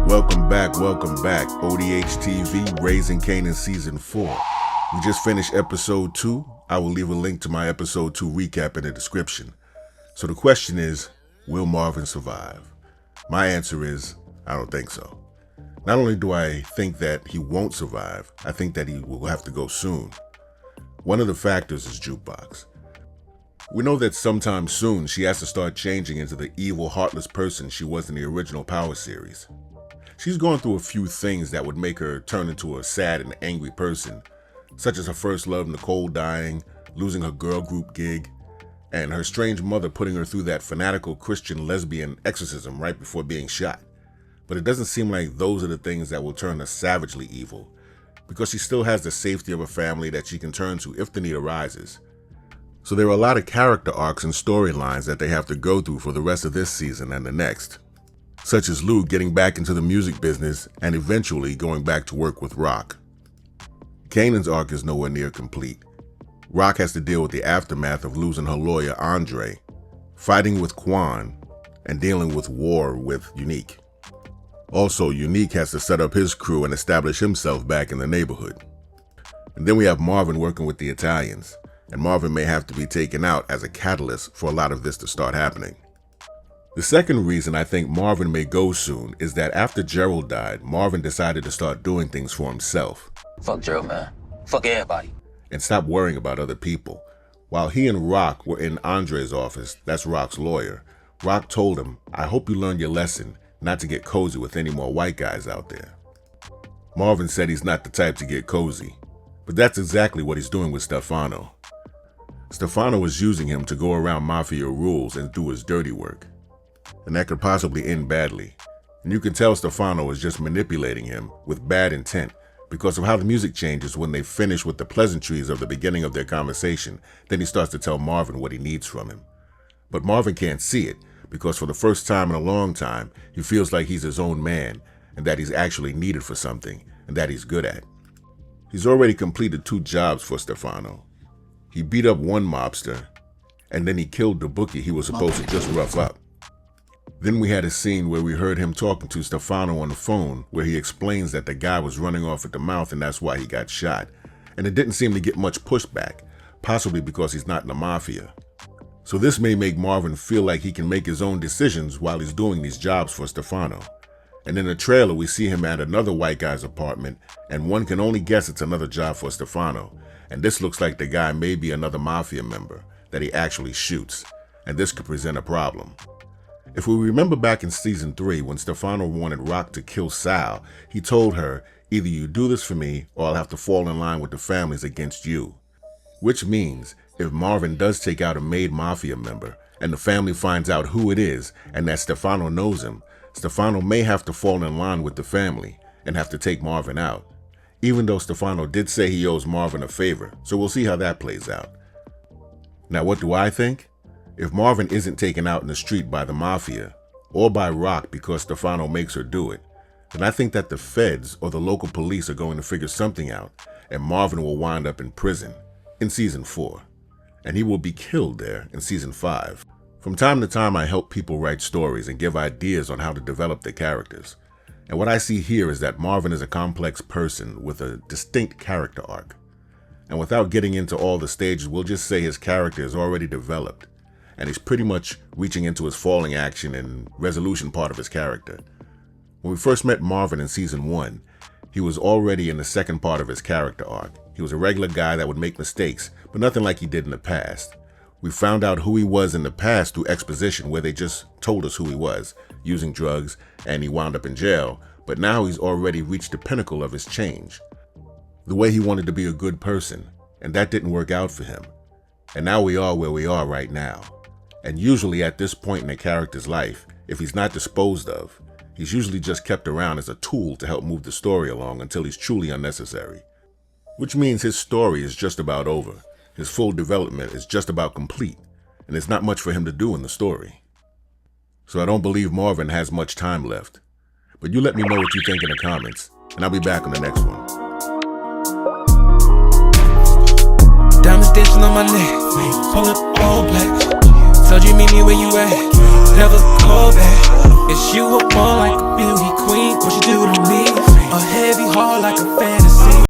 Welcome back. ODHtv, Raising Kanan Season 4. We just finished Episode 2. I will leave a link to my Episode 2 recap in the description. So the question is, will Marvin survive? My answer is, I don't think so. Not only do I think that he won't survive, I think that he will have to go soon. One of the factors is Jukebox. We know that sometime soon she has to start changing into the evil, heartless person she was in the original Power series. She's gone through a few things that would make her turn into a sad and angry person, such as her first love Nicole dying, losing her girl group gig, and her strange mother putting her through that fanatical Christian lesbian exorcism right before being shot. But it doesn't seem like those are the things that will turn her savagely evil, because she still has the safety of a family that she can turn to if the need arises. So there are a lot of character arcs and storylines that they have to go through for the rest of this season and the next, such as Lou getting back into the music business and eventually going back to work with Rock. Kanan's arc is nowhere near complete. Rock has to deal with the aftermath of losing her lawyer Andre, fighting with Quan, and dealing with war with Unique. Also, Unique has to set up his crew and establish himself back in the neighborhood. And then we have Marvin working with the Italians, and Marvin may have to be taken out as a catalyst for a lot of this to start happening. The second reason I think Marvin may go soon is that after Gerald died, Marvin decided to start doing things for himself. Fuck Gerald, man. Fuck everybody. And stop worrying about other people. While he and Rock were in Andre's office, that's Rock's lawyer, Rock told him, "I hope you learned your lesson, not to get cozy with any more white guys out there." Marvin said he's not the type to get cozy, but that's exactly what he's doing with Stefano. Stefano is using him to go around Mafia rules and do his dirty work. And that could possibly end badly. And you can tell Stefano is just manipulating him with bad intent because of how the music changes when they finish with the pleasantries of the beginning of their conversation. Then he starts to tell Marvin what he needs from him. But Marvin can't see it because for the first time in a long time, he feels like he's his own man and that he's actually needed for something and that he's good at. He's already completed 2 jobs for Stefano. He beat up one mobster and then he killed the bookie he was supposed to just rough up. Then we had a scene where we heard him talking to Stefano on the phone where he explains that the guy was running off at the mouth and that's why he got shot. And it didn't seem to get much pushback, possibly because he's not in the Mafia. So this may make Marvin feel like he can make his own decisions while he's doing these jobs for Stefano. And in the trailer we see him at another white guy's apartment and one can only guess it's another job for Stefano. And this looks like the guy may be another Mafia member that he actually shoots. And this could present a problem. If we remember back in Season 3 when Stefano wanted Rock to kill Sal, he told her, "Either you do this for me or I'll have to fall in line with the families against you." Which means if Marvin does take out a made Mafia member and the family finds out who it is and that Stefano knows him, Stefano may have to fall in line with the family and have to take Marvin out. Even though Stefano did say he owes Marvin a favor, so we'll see how that plays out. Now what do I think? If Marvin isn't taken out in the street by the Mafia, or by Rock because Stefano makes her do it, then I think that the feds or the local police are going to figure something out, and Marvin will wind up in prison in Season 4, and he will be killed there in Season 5. From time to time I help people write stories and give ideas on how to develop their characters, and what I see here is that Marvin is a complex person with a distinct character arc. And without getting into all the stages, we'll just say his character is already developed, and he's pretty much reaching into his falling action and resolution part of his character. When we first met Marvin in Season 1, he was already in the second part of his character arc. He was a regular guy that would make mistakes, but nothing like he did in the past. We found out who he was in the past through exposition where they just told us who he was, using drugs, and he wound up in jail, but now he's already reached the pinnacle of his change. The way he wanted to be a good person, and that didn't work out for him. And now we are where we are right now. And usually at this point in a character's life, if he's not disposed of, he's usually just kept around as a tool to help move the story along until he's truly unnecessary. Which means his story is just about over. His full development is just about complete, and there's not much for him to do in the story. So I don't believe Marvin has much time left. But you let me know what you think in the comments, and I'll be back on the next one. Diamonds dancing on my neck, pull up all black. Told you meet me where you at, never call back. It's you or more like a beauty queen. What you heart like a fantasy.